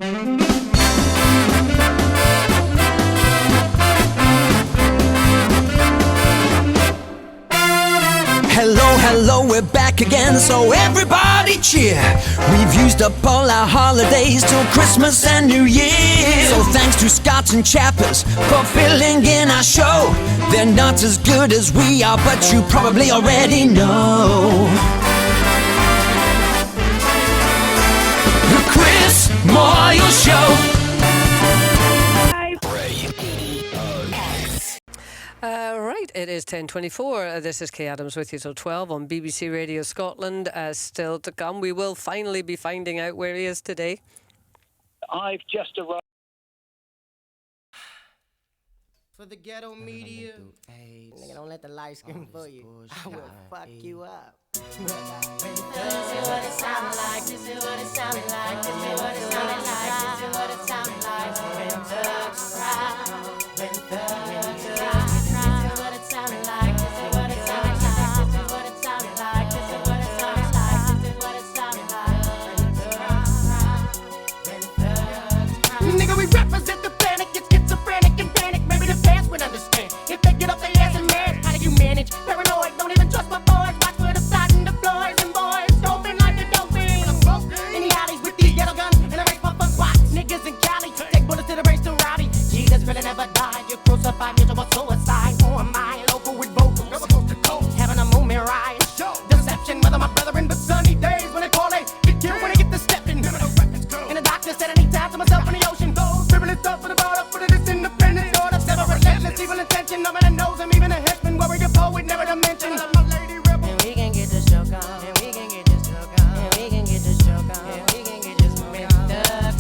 Hello, hello, we're back again, so everybody cheer. We've used up all our holidays till Christmas and New Year. So thanks to Scots and Chappers for filling in our show. They're not as good as we are, but you probably already know. The Chris Moyle Show. Right, it is 10:24. This is Kay Adams with you till 12 on BBC Radio Scotland. Still to come, we will finally be finding out where he is today. I've just arrived. For the ghetto media, nigga, don't let the light skin for you. I will fuck you up. This is what it sounded like. This is what it sounded like. This is what it sounded like. This is what it sounded like. When thugs cry, when thugs cry. This is what it sounded like. This is what it sounded like. This is what it sounded like. This is what it sounded like. This is what it sounded like. When thugs cry, when thugs cry. Nigga, we represent the planet. Get schizophrenic and panic. Maybe the fans would understand if they get up their ass and mad. How do you manage? Paranoid, don't even trust my boys. Watch for the side and the floors and boys doping like the doping. In the alleys with these yellow guns and I race my fuck watch. Niggas in Cali take bullets to the race to rowdy. Jesus really never died. You crucified me to a suicide. Or am I local with vocals? Never close to cold. Having a movement ride. Deception, whether my brethren, but sunny days when they call they get killed when they get to stepping. And the doctor said I need time to myself in the ocean. Scribbling stuff for the brought up for this independent order. Never relentless, evil intention. No man knows I'm even a hitman. Warrior poet, never to mention. And we can get this show on. And we can get this show on. And we can get this show on. And we can get this moving. This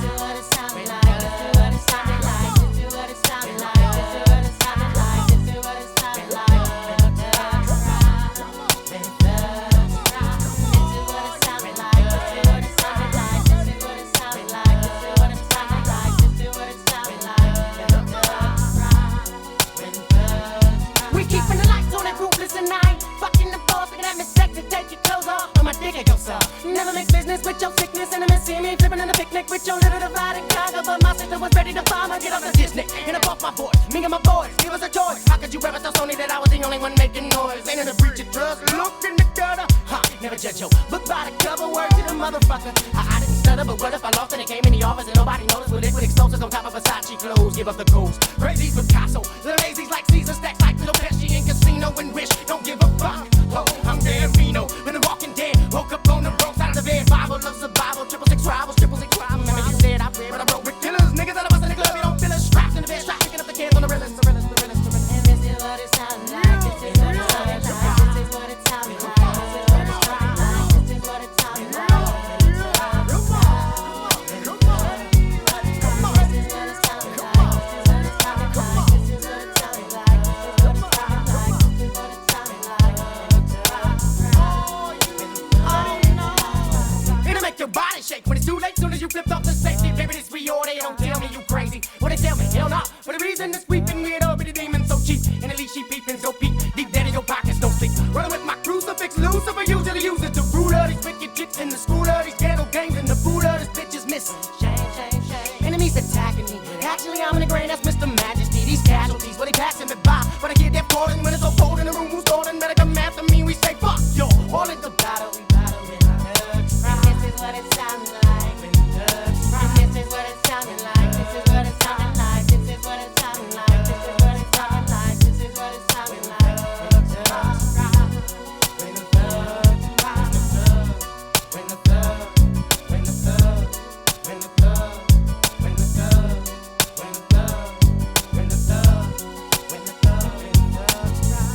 is what it sounded like. This is what it sounded like. This is what it sounded like. This is what it sounded like. This is what it sounded like. When thugs cry, when thugs cry. This is what it sounded like. This is what it sounded like. This is what it sounded like. This is what it sounded like. This is what it sounded like. When thugs cry, when thugs cry. We keeping the lights on and ruthless and night. Fucking the boss, looking at me sexy, take your clothes off. On my dick at yourself. Never mix business with your sickness. And see me flipping in the picnic with your little divide and conquer. But my sister was ready to farm and get off the Disney. And I bought my boys, me and my boys, give us a choice. How could you ever tell Sony that I was the only one making noise? Ain't it a breach of trust? Look in the gutter. Never judge your book by the cover. Word to the motherfucker. I didn't stutter, but what if I lost and it came in the office and nobody noticed? With liquid explosives on top of Versace clothes. Give up the ghost. Crazy's Picasso. The lazy's like Caesar. Stacks like Little Pesci in Casino and Wish. Don't give a fuck. Oh, I'm Gambino. Been a walking dead. Woke up on the wrong side of the bed. Bible of survival. 666 rivals. 666 rivals. Remember you said I read, but I wrote with killers. Niggas out of us in the club. You don't feel us. Strapped in the bed. Strapped picking up the cans on the realest. And this is what it sounded like. This is what it sounded like. This is what it sounded like. This is what it sounded like. This is what it sounded like. Your body shake when it's too late. Soon as you flipped off the safety, baby, this we all. They don't tell me you crazy. What they tell me, hell no. For the reason this weeping, we had all the demons so cheap. And at least she peeping so peep. Deep down in your pockets, don't sleep. Running with my crucifix, Lucifer usually use it to root of these wicked chicks in the school of these ghetto games and the food of this bitch is missing. Shame. Enemies attacking me. Actually, I'm in the grain, that's Mr. Majesty. These casualties, what they passing me by. But I get that calling when it's so cold in the room. Who's calling? Better come after me. We say fuck yo. All in the battle, we battle. This is what it sounded like. This is what it sounded like. This is what it sounded like. This is what it sounded like. This is what it sounded like. This is what it sounded like. When the thugs cry, when the thugs cry, when the thugs, when the thugs, when the thugs, when the thugs, when the thugs, when the thugs, when the thugs, when the thugs cry.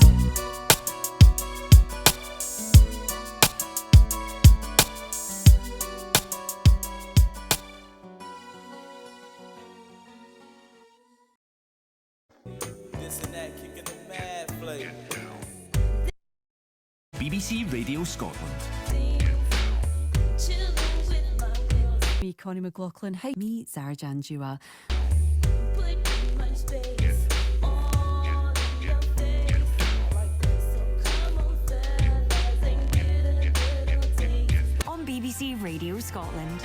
This and that, kicking the mad flavor. BBC Radio Scotland. Me, Connie McLaughlin. Hi, me, Zarjan Jua. On BBC Radio Scotland.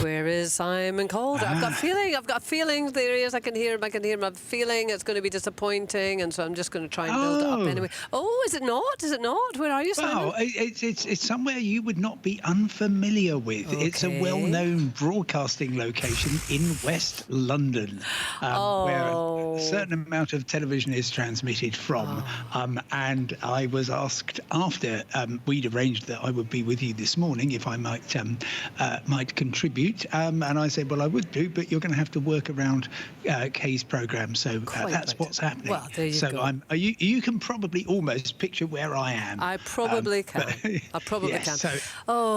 Where is Simon Calder? I've got a feeling there he is. I can hear him. I'm feeling it's going to be disappointing, and so I'm just going to try and build it up anyway. Oh, is it not? Is it not? Where are you, Simon? Well, it's somewhere you would not be unfamiliar with. Okay. It's a well-known broadcasting location in West London, where a certain amount of television is transmitted from. And I was asked after we'd arranged that I would be with you this morning if I might contribute. And I said, well, I would do, but you're going to have to work around Kay's programme. So that's what's happening. Well, there you go. You can probably almost picture where I am. I probably can. I probably yes, can. So,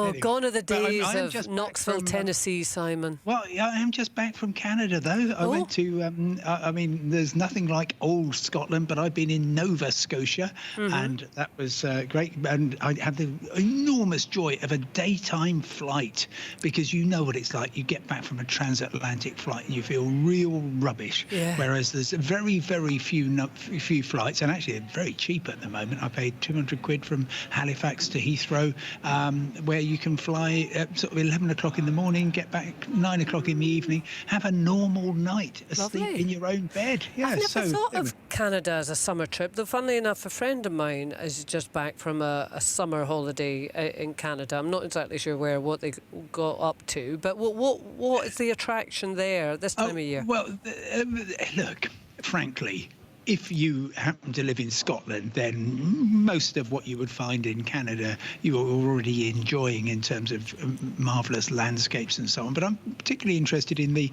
anyway. Gone are the days I'm of just Knoxville, back from, Tennessee, Simon. Well, I am just back from Canada, though. I went to, I mean, there's nothing like old Scotland, but I've been in Nova Scotia, and that was great. And I had the enormous joy of a daytime flight, because you know what it's like. You get back from a transatlantic flight and you feel real rubbish. Yeah. Whereas there's very, very few flights, and actually they're very cheap at the moment. I paid 200 quid from Halifax to Heathrow, where you can fly at sort of 11 o'clock in the morning, get back 9 o'clock in the evening, have a normal night, asleep in your own bed. Yeah, I've never thought of Canada as a summer trip, though funnily enough, a friend of mine is just back from a summer holiday in Canada. I'm not exactly sure what they got up to, but what is the attraction there this time of year? Well, look, frankly, if you happen to live in Scotland, then most of what you would find in Canada you are already enjoying in terms of marvellous landscapes and so on. But I'm particularly interested in the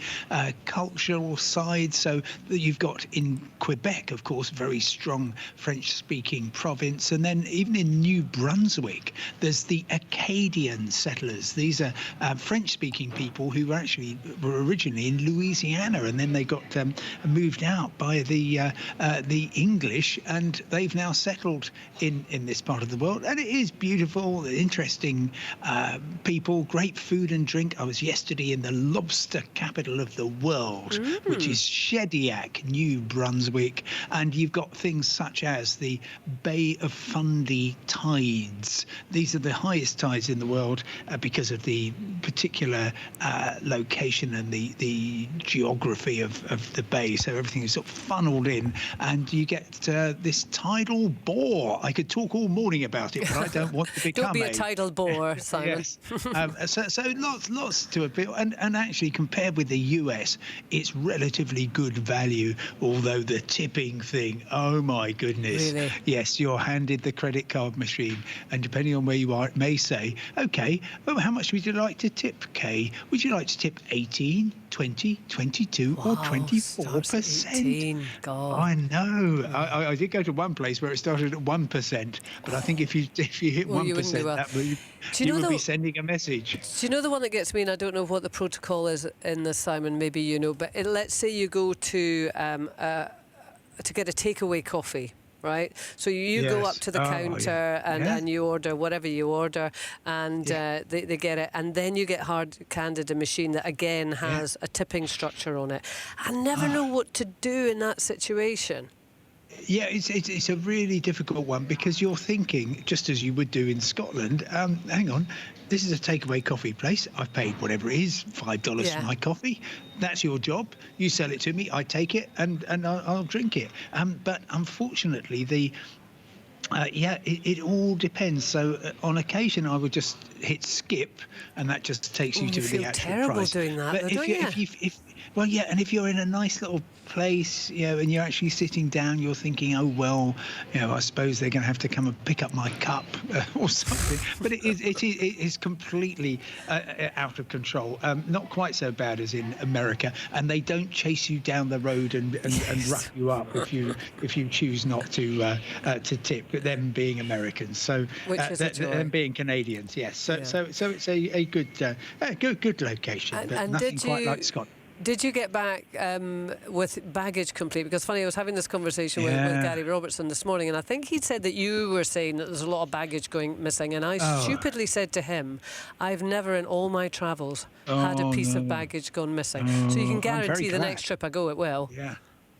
cultural side. So you've got in Quebec, of course, very strong French-speaking province. And then even in New Brunswick, there's the Acadian settlers. These are French-speaking people who were originally in Louisiana, and then they got moved out by the English, and they've now settled in this part of the world. And it is beautiful, interesting people, great food and drink. I was yesterday in the lobster capital of the world, which is Shediac, New Brunswick, and you've got things such as the Bay of Fundy tides. These are the highest tides in the world because of the particular location and the geography of the bay. So everything is sort of funneled in, and you get this tidal bore. I could talk all morning about it, but I don't want to become Don't be a tidal bore, Simon. Yes. So lots to appeal. And actually, compared with the US, it's relatively good value, although the tipping thing, oh my goodness. Really? Yes, you're handed the credit card machine, and depending on where you are, it may say, okay, how much would you like to tip, Kay? Would you like to tip 18, 20, 22 or 24%? 18. God. I know. I did go to one place where it started at 1%, but I think if you hit 1%, that you would be sending a message. Do you know the one that gets me, and I don't know what the protocol is in this, Simon, maybe you know, but let's say you go to get a takeaway coffee. Right, so you go up to the counter and you order whatever you order, and they get it, and then you get hard-handed a machine that again has a tipping structure on it. I never know what to do in that situation. Yeah, it's a really difficult one, because you're thinking, just as you would do in Scotland, hang on, this is a takeaway coffee place. I've paid whatever it is, $5 for my coffee. That's your job. You sell it to me, I take it, and I'll drink it. But unfortunately, it all depends. So on occasion, I would just hit skip, and that just takes you to the actual terrible price. doing that, but and if you're in a nice little place, and you're actually sitting down, you're thinking, oh well, I suppose they're going to have to come and pick up my cup or something. But it is completely out of control. Not quite so bad as in America, and they don't chase you down the road and rough you up if you choose not to tip. Them being Americans, so them being Canadians, yes. So it's a good location, but nothing quite like Scotland. Did you get back with baggage complete? Because funny, I was having this conversation with Gary Robertson this morning, and I think he'd said that you were saying that there's a lot of baggage going missing, and I stupidly said to him, I've never in all my travels had a piece of baggage gone missing. So you can guarantee the next trip I go it will.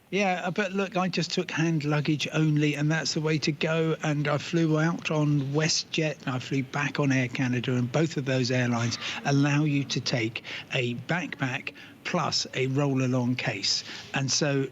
Yeah, but look, I just took hand luggage only, and that's the way to go. And I flew out on WestJet, and I flew back on Air Canada, and both of those airlines allow you to take a backpack plus a roll-along case. And so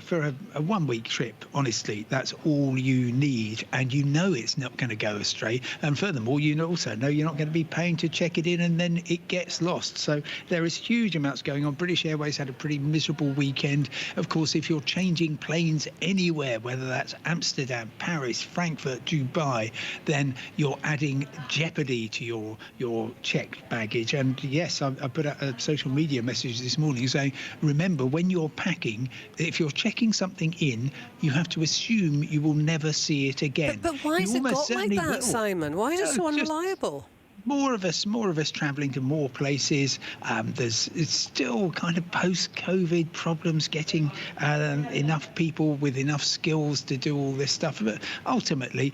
for a one-week trip, honestly, that's all you need. And you know it's not going to go astray. And furthermore, you also know you're not going to be paying to check it in and then it gets lost. So there is huge amounts going on. British Airways had a pretty miserable weekend. Of course, if you're changing planes anywhere, whether that's Amsterdam, Paris, Frankfurt, Dubai, then you're adding jeopardy to your checked baggage. And yes, I put out a social media message this morning saying, remember, when you're packing, if you're checking something in, you have to assume you will never see it again. But why has it got like that, Simon? Why is it so unreliable? More of us travelling to more places. It's still kind of post-COVID problems getting enough people with enough skills to do all this stuff. But ultimately,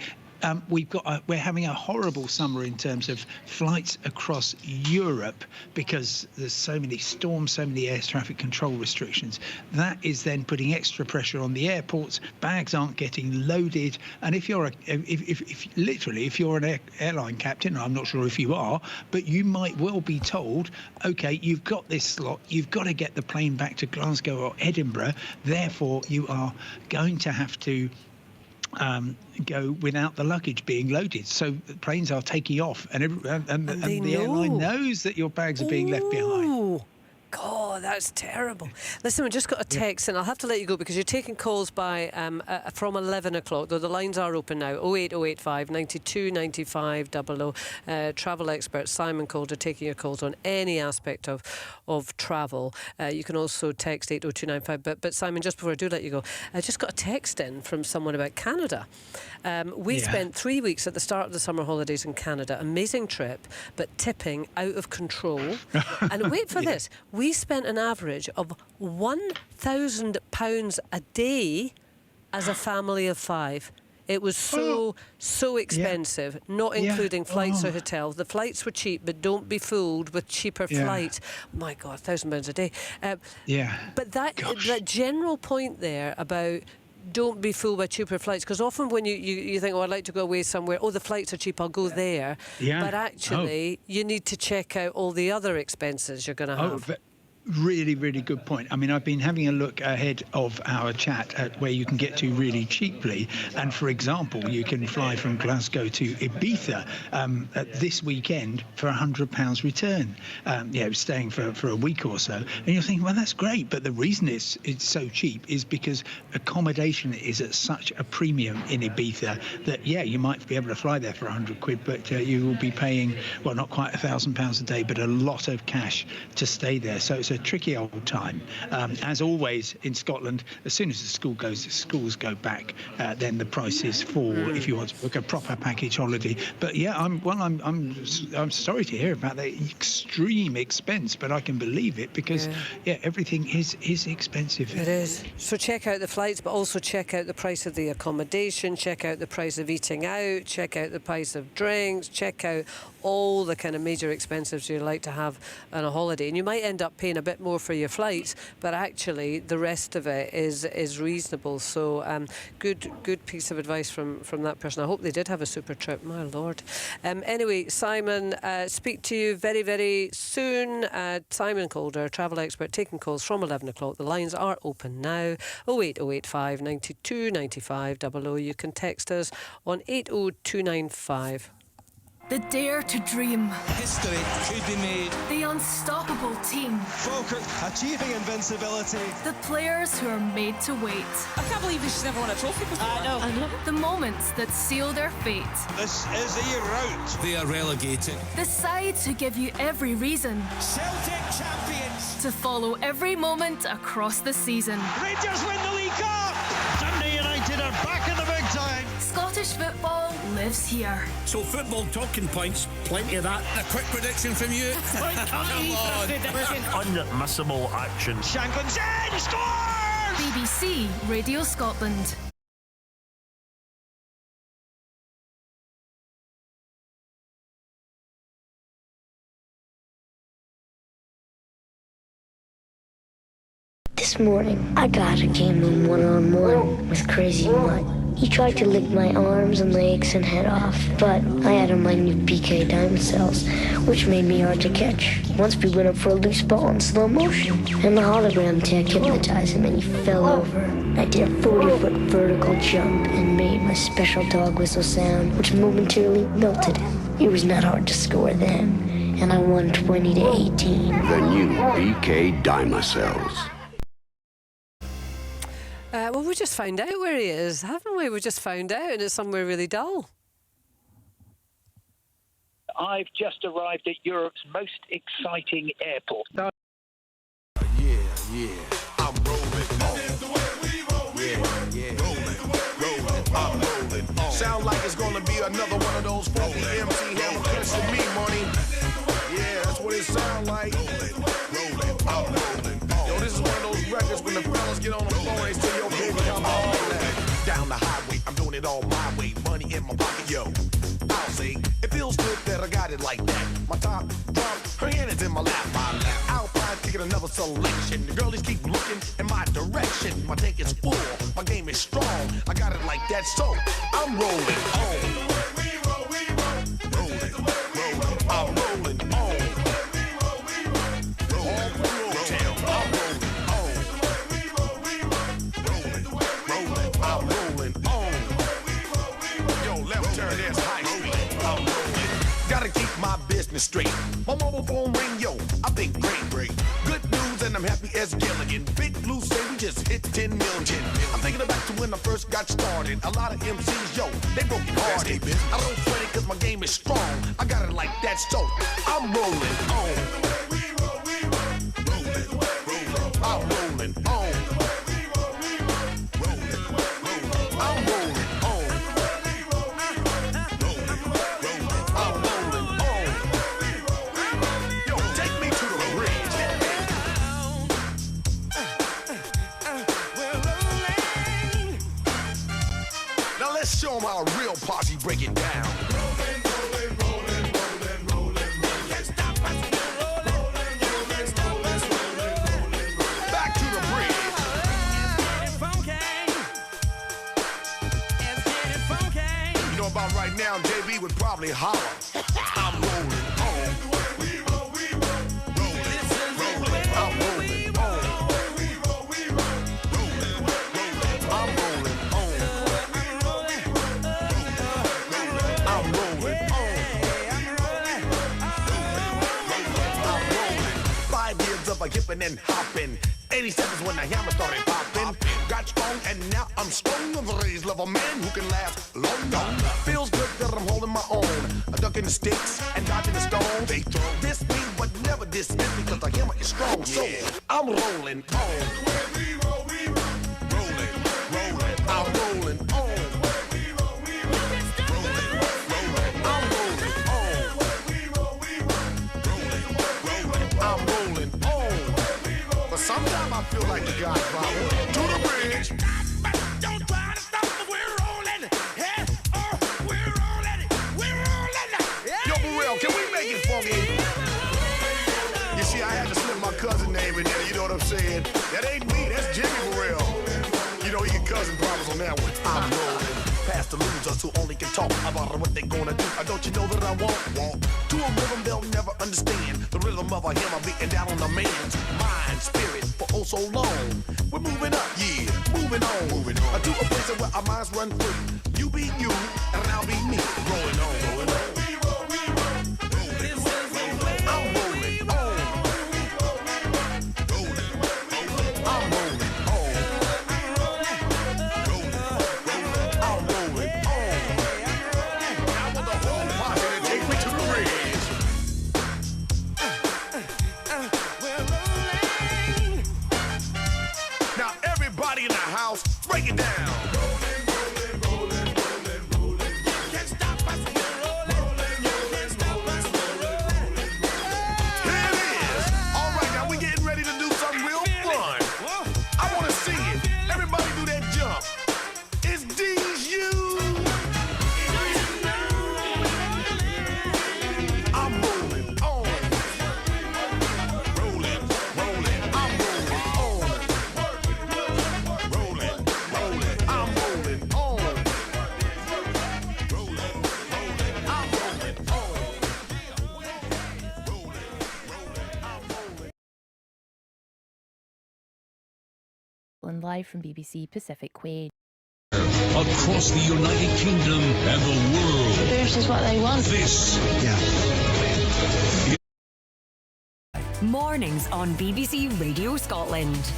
we're having a horrible summer in terms of flights across Europe because there's so many storms, so many air traffic control restrictions. That is then putting extra pressure on the airports. Bags aren't getting loaded, and if you're if you're an airline captain, I'm not sure if you are, but you might well be told, okay, you've got this slot, you've got to get the plane back to Glasgow or Edinburgh, therefore you are going to have to go without the luggage being loaded. So planes are taking off, and the airline knows that your bags are being left behind. God, that's terrible. Listen, we just got a text, and I'll have to let you go because you're taking calls by from 11 o'clock, though the lines are open now. 08085 92 95 00. Travel expert Simon Calder taking your calls on any aspect of travel. You can also text 80295. But Simon, just before I do let you go, I just got a text in from someone about Canada. We spent 3 weeks at the start of the summer holidays in Canada. Amazing trip, but tipping out of control. And wait for this. We spent an average of £1,000 a day as a family of 5. It was so expensive, not including flights or hotels. The flights were cheap, but don't be fooled with cheaper flights. My God, £1,000 a day. But that general point there about don't be fooled by cheaper flights, because often when you think, I'd like to go away somewhere, the flights are cheap, I'll go there. But actually, you need to check out all the other expenses you're going to have. Really, really good point. I mean, I've been having a look ahead of our chat at where you can get to really cheaply. And for example, you can fly from Glasgow to Ibiza this weekend for £100 return. Staying for a week or so. And you're thinking, well, that's great. But the reason it's so cheap is because accommodation is at such a premium in Ibiza that, you might be able to fly there for £100, but you will be paying, well, not quite £1,000 a day, but a lot of cash to stay there. So it's a tricky old time. As always in Scotland, as soon as the schools go back, then the prices fall if you want to book a proper package holiday. But I'm sorry to hear about the extreme expense, but I can believe it because everything is expensive. It is. So check out the flights, but also check out the price of the accommodation, check out the price of eating out, check out the price of drinks, check out all the kind of major expenses you like to have on a holiday. And you might end up paying a bit more for your flights, but actually the rest of it is reasonable. So good piece of advice from that person. I hope they did have a super trip, my lord. Anyway, Simon, speak to you very, very soon. Simon Calder, travel expert, taking calls from 11 o'clock. The lines are open now. 08085 92 95 00. You can text us on 80295. The dare to dream. History could be made. The unstoppable team. Falkirk achieving invincibility. The players who are made to wait. I can't believe she's never won a trophy before. I know. The moments that seal their fate. This is a rout. They are relegated. The sides who give you every reason. Celtic champions. To follow every moment across the season. Rangers win the League Cup. Dundee United are back in the big time. Scottish football lives lives here. So football talking points, plenty of that. A quick prediction from you. Come on. Unmissable action. Shanklin's in, scores! BBC Radio Scotland. This morning, I got a game of one-on-one with Crazy Mutt. He tried to lick my arms and legs and head off, but I had on my new BK Diamond Cells, which made me hard to catch. Once we went up for a loose ball in slow motion, and the hologram tech hypnotized him and he fell over. I did a 40-foot vertical jump and made my special dog whistle sound, which momentarily melted him. It was not hard to score then, and I won 20-18. The new BK Diamond Cells. Well, we just found out where he is, haven't we? We just found out, and it's somewhere really dull. I've just arrived at Europe's most exciting airport. Yeah. I'm rolling on. I'm rolling on. Sound like it's gonna be another one of those funky MC Hammer cuts to me, money. Yeah, that's what it sound like. Rolling, I'm rolling on. Yo, this is one of those records when the fellas get on the floor and they say, yo, baby, come on. Down the highway, I'm doing it all my way. Money in my pocket, yo. I'll say, it feels good that I got it like that. My top drop, her hand is in my lap. Alpine taking another selection. The girlies keep looking in my direction. My tank is full, my game is strong. I got it like that, so I'm rolling on. I'm rolling on. Straight. My mobile phone ring, yo, I think great. Good news and I'm happy as Gilligan. Big Blue say we just hit 10 million. I'm thinking back to when I first got started. A lot of MCs, yo, they broke it hearted. I don't sweat it cause my game is strong. I got it like that, so I'm rolling on. I'm rolling on. I'm rolling on. I'm rolling on. Yo, take me to the bridge. Now let's show them how a real posse break it down. Back to the bridge. You know about right now, JB would probably holler. I'm rolling on. I'm rolling on. I'm rolling on. I'm rolling on. I'm rolling. 5 years of a hippin' and hoppin'. 87's when the hammer started poppin'. Got strong and now I'm strong. I'm the raised level man who can last long. Feels good that I'm holding my own. A ducking the sticks and dodging the stones. They throw this me but never dismiss me because the hammer is strong. So I'm rolling on. I'm rolling on. I'm rolling on. But sometimes I feel like the Godfather. To the bridge. Don't try to stop me, we're rolling. Yeah, we're rolling. We're rolling. Yo, Burrell, can we make it funky? You see, I had to slip my cousin name in there, you know what I'm saying? That ain't me, that's Jimmy Burrell. You know, he get cousin problems on that one. I'm rolling. Past the losers who only can talk about what they gonna do. Don't you know that I won't walk to a rhythm they'll never understand? The rhythm of a hammer beating down on a man's mind, spirit for oh so long. We're moving up, yeah, moving on. To a place where our minds run free. You be you, and I'll be me. Rolling on, rolling on. I'm rolling on. I'm rolling on. I'm rolling on. I want the whole posse to take me to the bridge. Now everybody in the house, break it down. and live from BBC Pacific Quay. Across the United Kingdom and the world. This is what they want. This. Mornings on BBC Radio Scotland.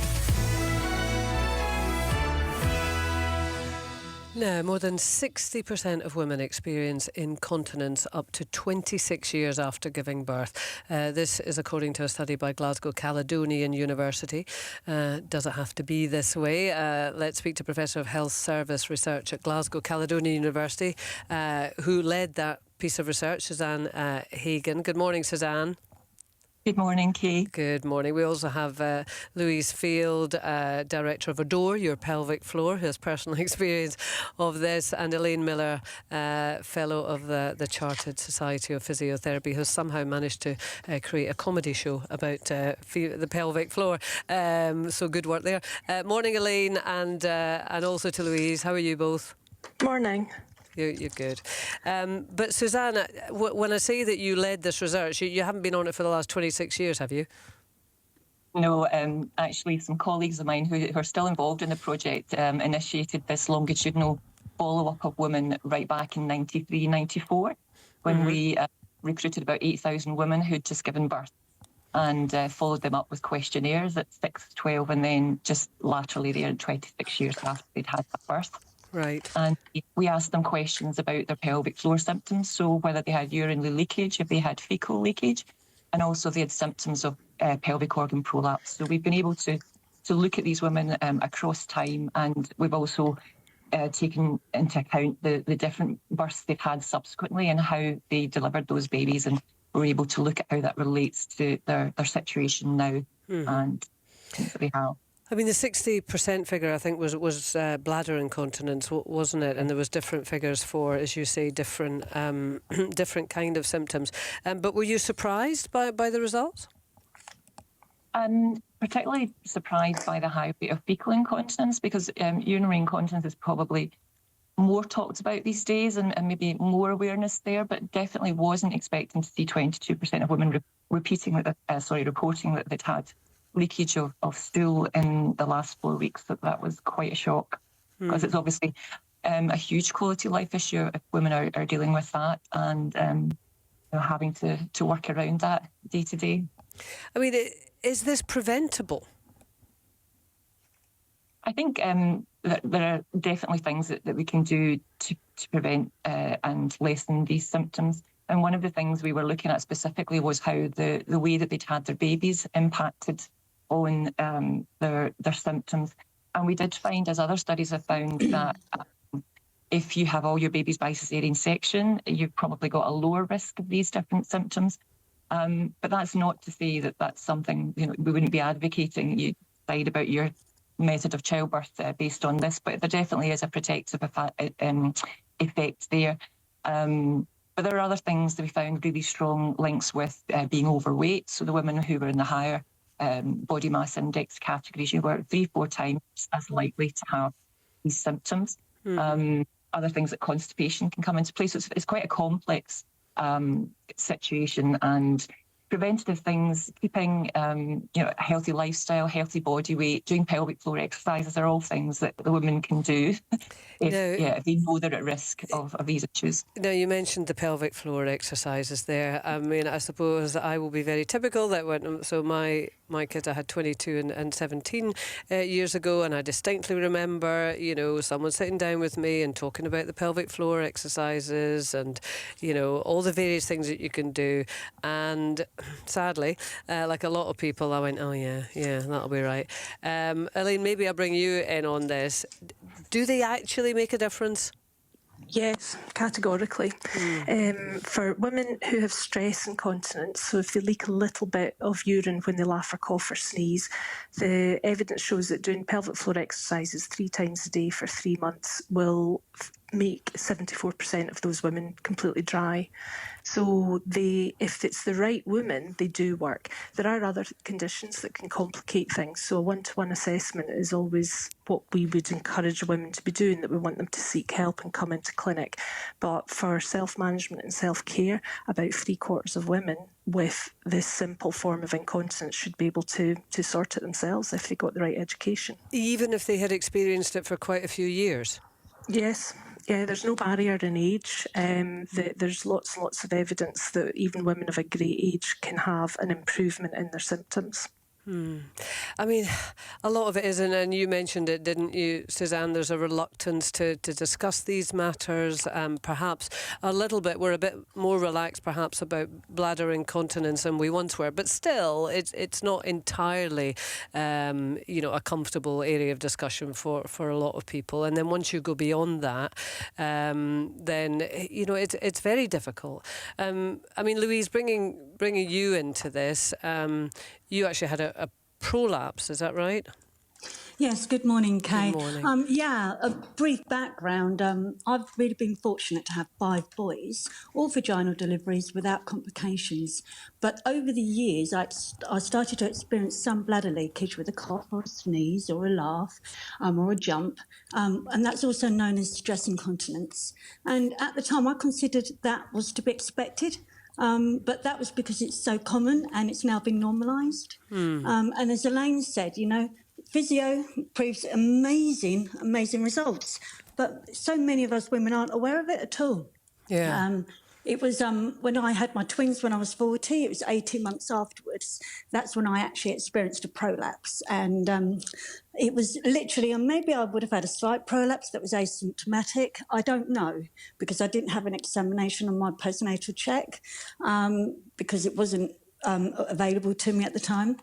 Now, more than 60% of women experience incontinence up to 26 years after giving birth. This is according to a study by Glasgow Caledonian University. Does it have to be this way? Let's speak to Professor of Health Service Research at Glasgow Caledonian University, who led that piece of research, Suzanne Hagan. Good morning, Suzanne. Good morning, Kay. Good morning. We also have Louise Field, Director of Adore, Your Pelvic Floor, who has personal experience of this, and Elaine Miller, Fellow of the Chartered Society of Physiotherapy, who's somehow managed to create a comedy show about the pelvic floor. So good work there. Morning, Elaine, and also to Louise. How are you both? Morning. You're good. But Suzanne, when I say that you led this research, you haven't been on it for the last 26 years, have you? No, actually some colleagues of mine who are still involved in the project initiated this longitudinal follow-up of women right back in 93, 94, when we recruited about 8,000 women who'd just given birth and followed them up with questionnaires at 6, 12 and then just laterally there 26 years after they'd had that birth. Right. And we asked them questions about their pelvic floor symptoms, so whether they had urinary leakage, if they had fecal leakage, and also they had symptoms of pelvic organ prolapse. So we've been able to look at these women across time, and we've also taken into account the different births they've had subsequently and how they delivered those babies, and we're able to look at how that relates to their situation now and things that they have. I mean, the 60% figure, I think, was bladder incontinence, wasn't it? And there was different figures for, as you say, different different kind of symptoms. But were you surprised by the results? Particularly surprised by the high rate of fecal incontinence, because urinary incontinence is probably more talked about these days and maybe more awareness there, but definitely wasn't expecting to see 22% of women reporting that they'd had leakage of stool in the last 4 weeks. That was quite a shock, because it's obviously a huge quality of life issue if women are dealing with that and having to work around that day to day. I mean, is this preventable? I think that there are definitely things that we can do to prevent and lessen these symptoms. And one of the things we were looking at specifically was how the way that they'd had their babies impacted on their symptoms. And we did find, as other studies have found, that if you have all your babies by caesarean section, you've probably got a lower risk of these different symptoms. But that's not to say that that's something, we wouldn't be advocating you decide about your method of childbirth based on this, but there definitely is a protective effect there. But there are other things that we found really strong links with being overweight. So the women who were in the higher body mass index categories, you were 3-4 times as likely to have these symptoms. Other things like constipation can come into play. So it's quite a complex situation, and preventative things, keeping a healthy lifestyle, healthy body weight, doing pelvic floor exercises are all things that the women can do if they know they're at risk of these issues. Now, you mentioned the pelvic floor exercises there. I mean, I suppose I will be very typical. So my kids, I had 22 and 17 years ago, and I distinctly remember, someone sitting down with me and talking about the pelvic floor exercises and, all the various things that you can do. And sadly, like a lot of people, I went, oh yeah, that'll be right. Elaine, maybe I'll bring you in on this. Do they actually make a difference? Yes, categorically. For women who have stress incontinence, so if they leak a little bit of urine when they laugh or cough or sneeze, the evidence shows that doing pelvic floor exercises 3 times a day for 3 months will make 74% of those women completely dry. So if it's the right woman, they do work. There are other conditions that can complicate things. So a one-to-one assessment is always what we would encourage women to be doing, that we want them to seek help and come into clinic. But for self-management and self-care, about 3/4 of women with this simple form of incontinence should be able to sort it themselves if they got the right education. Even if they had experienced it for quite a few years? Yes. Yeah, there's no barrier in age. There's lots and lots of evidence that even women of a great age can have an improvement in their symptoms. I mean, a lot of it isn't, and you mentioned it, didn't you, Suzanne? There's a reluctance to discuss these matters. Perhaps a little bit, we're a bit more relaxed perhaps about bladder incontinence than we once were, but still, it's not entirely, a comfortable area of discussion for a lot of people. And then once you go beyond that, then, it's very difficult. I mean, Louise, bringing you into this, you actually had a prolapse, is that right? Yes, good morning, Kay. Good morning. A brief background. I've really been fortunate to have 5 boys, all vaginal deliveries without complications. But over the years, I started to experience some bladder leakage with a cough or a sneeze or a laugh or a jump. And that's also known as stress incontinence. And at the time, I considered that was to be expected. But that was because it's so common and it's now been normalised. And as Elaine said, physio proves amazing results. But so many of us women aren't aware of it at all. Yeah. It was when I had my twins when I was 40, it was 18 months afterwards. That's when I actually experienced a prolapse. And it was literally, and maybe I would have had a slight prolapse that was asymptomatic. I don't know, because I didn't have an examination on my postnatal check because it wasn't available to me at the time.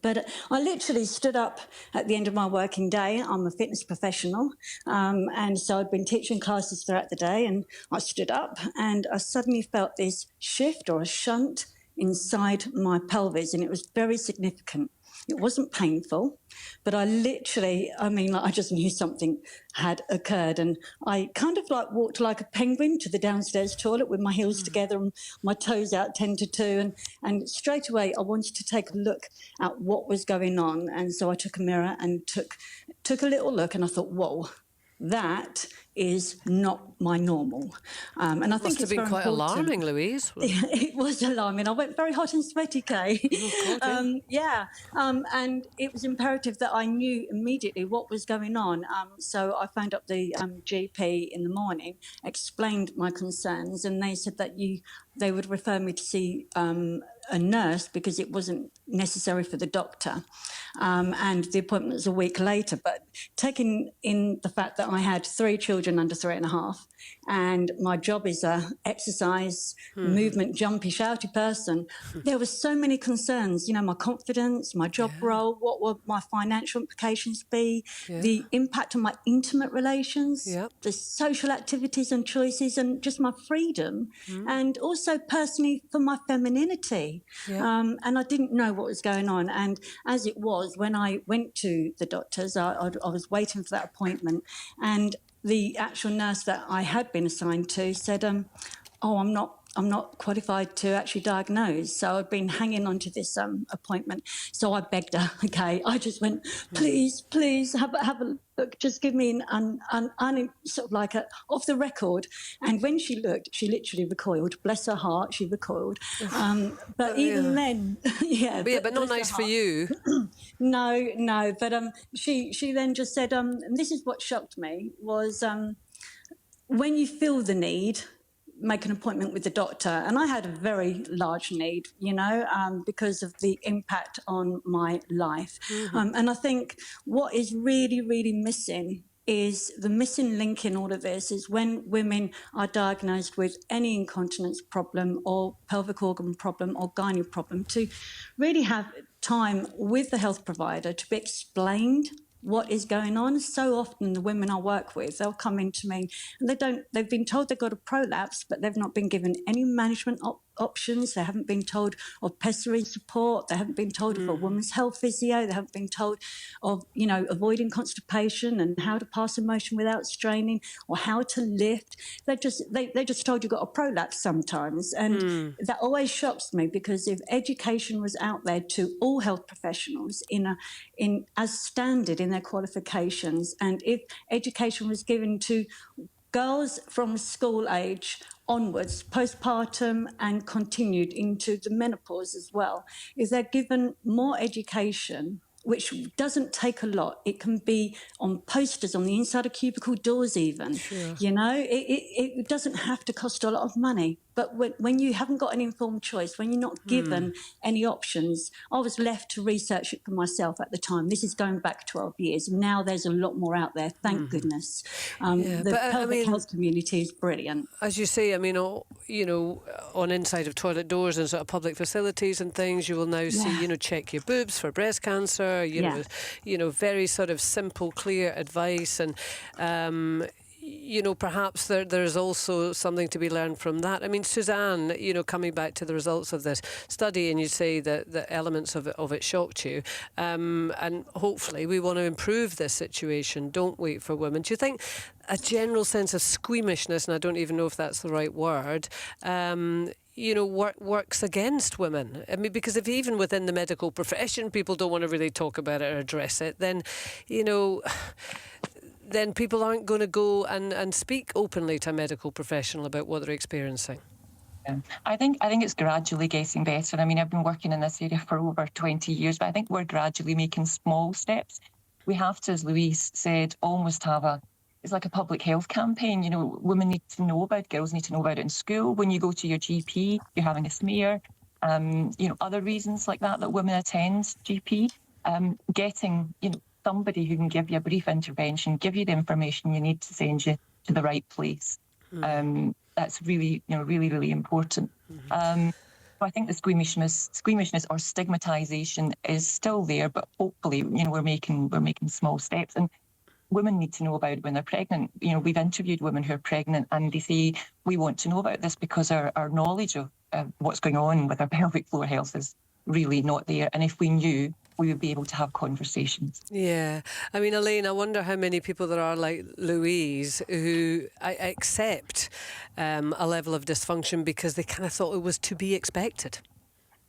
But I literally stood up at the end of my working day. I'm a fitness professional, and so I'd been teaching classes throughout the day, and I stood up and I suddenly felt this shift or a shunt inside my pelvis, and it was very significant. It wasn't painful, but I just knew something had occurred, and I kind of walked like a penguin to the downstairs toilet with my heels together and my toes out 10 to 2, and straight away I wanted to take a look at what was going on, and so I took a mirror and took a little look, and I thought, whoa, that is not my normal. And I think must have been quite alarming, Louise. It was alarming. I went very hot and sweaty, Kay. And it was imperative that I knew immediately what was going on. So I phoned up the GP in the morning, explained my concerns, and they said that they would refer me to see a nurse because it wasn't necessary for the doctor. And the appointment was a week later. But taking in the fact that I had 3 children under 3.5, and my job is a exercise, movement, jumpy, shouty person, there were so many concerns, my confidence, my job role, what would my financial implications be, the impact on my intimate relations, the social activities and choices, and just my freedom, and also personally for my femininity. And I didn't know what was going on. And as it was, when I went to the doctors, I was waiting for that appointment, and the actual nurse that I had been assigned to said, I'm not qualified to actually diagnose. So I'd been hanging on to this appointment. So I begged her, okay. I just went, please, have a look. Just give me an sort of like off the record. And when she looked, she literally recoiled. Bless her heart, she recoiled. But even then, but not nice for you. No. But she then just said, and this is what shocked me, was when you feel the need, make an appointment with the doctor. And I had a very large need, because of the impact on my life. And I think what is really, really missing is the missing link in all of this is when women are diagnosed with any incontinence problem or pelvic organ problem or gynae problem, to really have time with the health provider to be explained what is going on. So often the women I work with, they'll come into me and they've been told they've got a prolapse, but they've not been given any management options. They haven't been told of pessary support. They haven't been told of a woman's health physio. They haven't been told of, avoiding constipation and how to pass a motion without straining or how to lift. They just told you've got a prolapse sometimes. And that always shocks me, because if education was out there to all health professionals as standard in their qualifications, and if education was given to girls from school age onwards, postpartum and continued into the menopause as well, if they're given more education, which doesn't take a lot. It can be on posters on the inside of cubicle doors even. Sure. It doesn't have to cost a lot of money. But when you haven't got an informed choice, when you're not given any options, I was left to research it for myself at the time. This is going back 12 years. Now there's a lot more out there, thank goodness. The pelvic health community is brilliant. As you say, on inside of toilet doors and sort of public facilities and things, you will now see, check your boobs for breast cancer, very sort of simple, clear advice. And, perhaps there's also something to be learned from that. I mean, Suzanne, coming back to the results of this study, and you say that the elements of it shocked you, and hopefully we want to improve this situation, don't we, for women? Do you think a general sense of squeamishness, and I don't even know if that's the right word, works against women? I mean, because if even within the medical profession people don't want to really talk about it or address it, then, then people aren't going to go and speak openly to a medical professional about what they're experiencing. Yeah. I think it's gradually getting better. I mean, I've been working in this area for over 20 years, but I think we're gradually making small steps. We have to, as Louise said, almost have it's like a public health campaign. Women need to know about it, girls need to know about it in school. When you go to your GP, you're having a smear, other reasons like that women attend GP, getting, somebody who can give you a brief intervention, give you the information you need to send you to the right place. That's really, really, really important. I think the squeamishness or stigmatisation is still there, but hopefully, we're making small steps. And women need to know about it when they're pregnant. We've interviewed women who are pregnant, and they say, we want to know about this because our knowledge of what's going on with our pelvic floor health is really not there. And if we knew, we would be able to have conversations. Yeah. I mean, Elaine, I wonder how many people there are like Louise who accept a level of dysfunction because they kind of thought it was to be expected.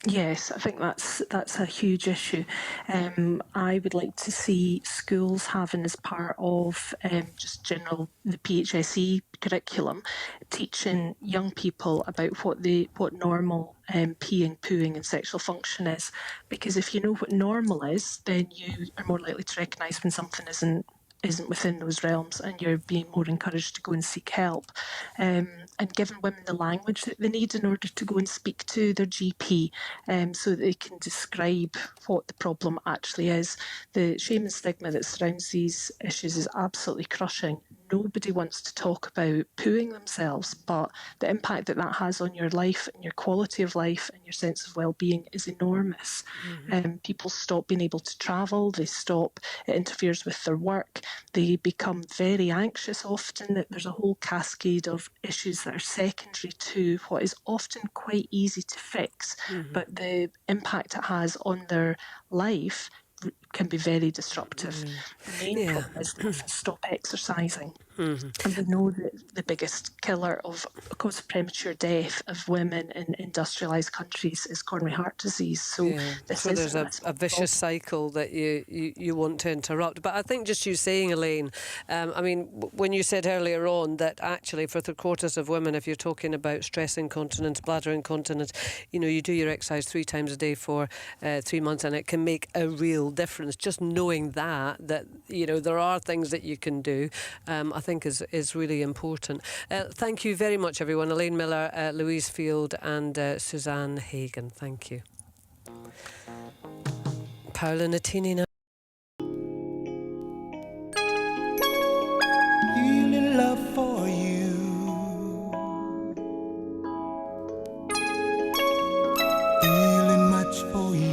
Yes, I think that's a huge issue. I would like to see schools having, as part of just general the PHSE curriculum, teaching young people about what normal peeing, pooing and sexual function is. Because if you know what normal is, then you are more likely to recognise when something isn't within those realms, and you're being more encouraged to go and seek help, and giving women the language that they need in order to go and speak to their GP, so that they can describe what the problem actually is. The shame and stigma that surrounds these issues is absolutely crushing. Nobody wants to talk about pooing themselves, but the impact that has on your life and your quality of life and your sense of well-being is enormous. People stop being able to travel, it interferes with their work, they become very anxious often. That there's a whole cascade of issues that are secondary to what is often quite easy to fix, but the impact it has on their life can be very disruptive. The main problem is they stop exercising. And we know that the biggest killer of cause of premature death of women in industrialised countries is coronary heart disease. So there's a vicious cycle that you want to interrupt. But I think just you saying, Elaine, I mean, when you said earlier on that actually for 3/4 of women, if you're talking about stress incontinence, bladder incontinence, you do your exercise 3 times a day for 3 months, and it can make a real difference. Just knowing that there are things that you can do, I think is really important. Thank you very much, everyone. Elaine Miller, Louise Field and Suzanne Hagan. Thank you. Paola Nutini now. Feeling love for you. Feeling much for you.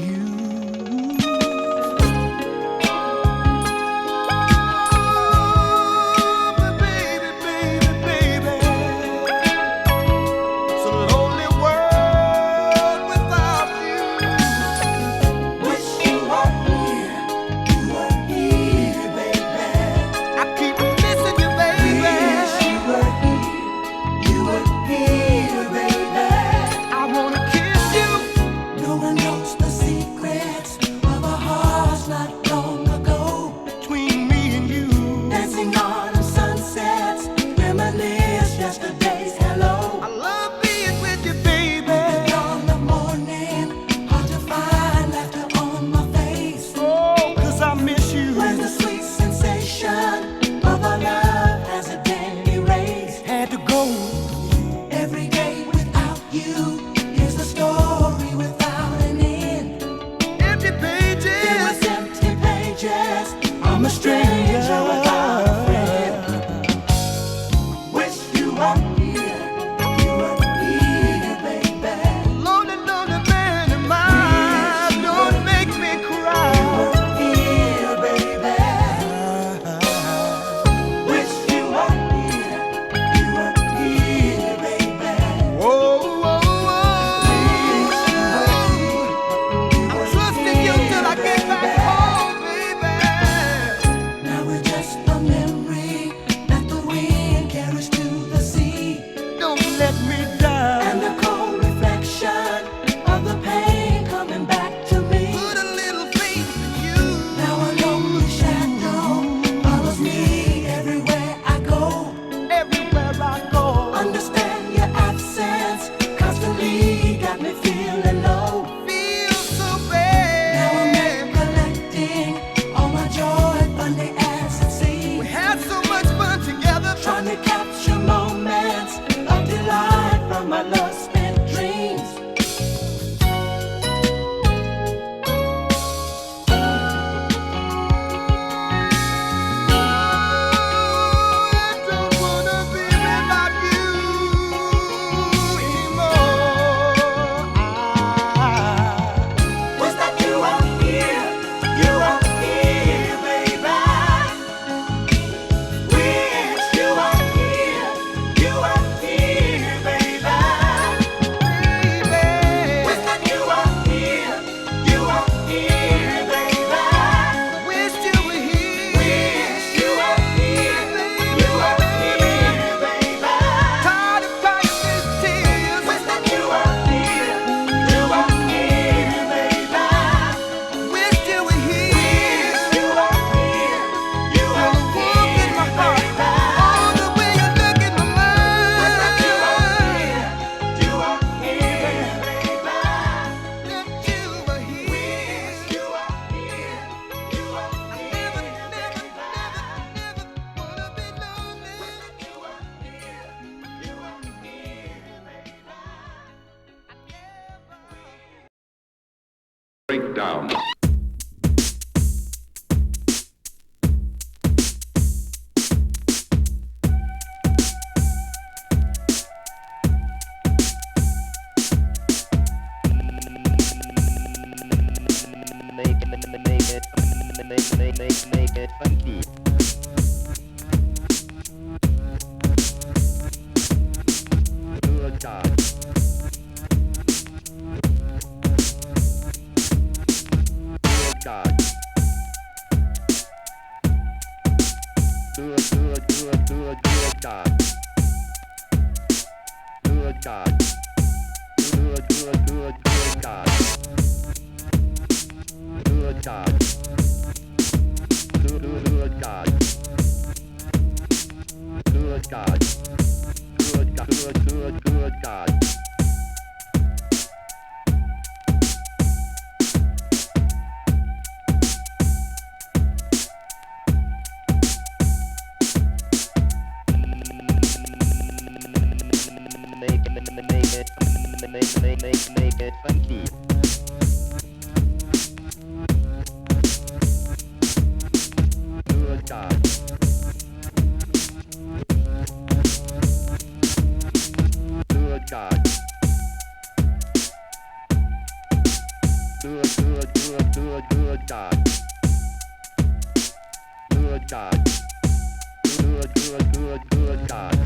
let me down. And the cold reflection of the pain coming back to me. Put a little faith in you. Now a lonely shadow follows me everywhere I go. Everywhere I go. Understand your absence constantly got me feeling low. Feel so bad. Now I'm recollecting all my joy, funny as it seems. We had so much fun together, trying to capture moments of delight from my love-spent dreams. Was that you up here? You up here, baby. Wish you up here. You up here, baby. Was that you up here? You up here, baby. Wish you were here. Wish you up here. You up here, baby. Tired of crying these tears. Was that you up here? You up here, baby. Wish you were here. Wish you up here. You up here, in my heart. All the way you look in my mind. Was that you up here? You up here, baby. That you were here. Wish you up here. You up here. I never wanna be lonely. Was that you up here? You up here, baby. Breakdown. Make it funky. Good God. Good God. Good God. Good God. Good God. Good God. Good God. Good God. Good God. Make it funky. Good God. Good God. Good God. Good God. Good God.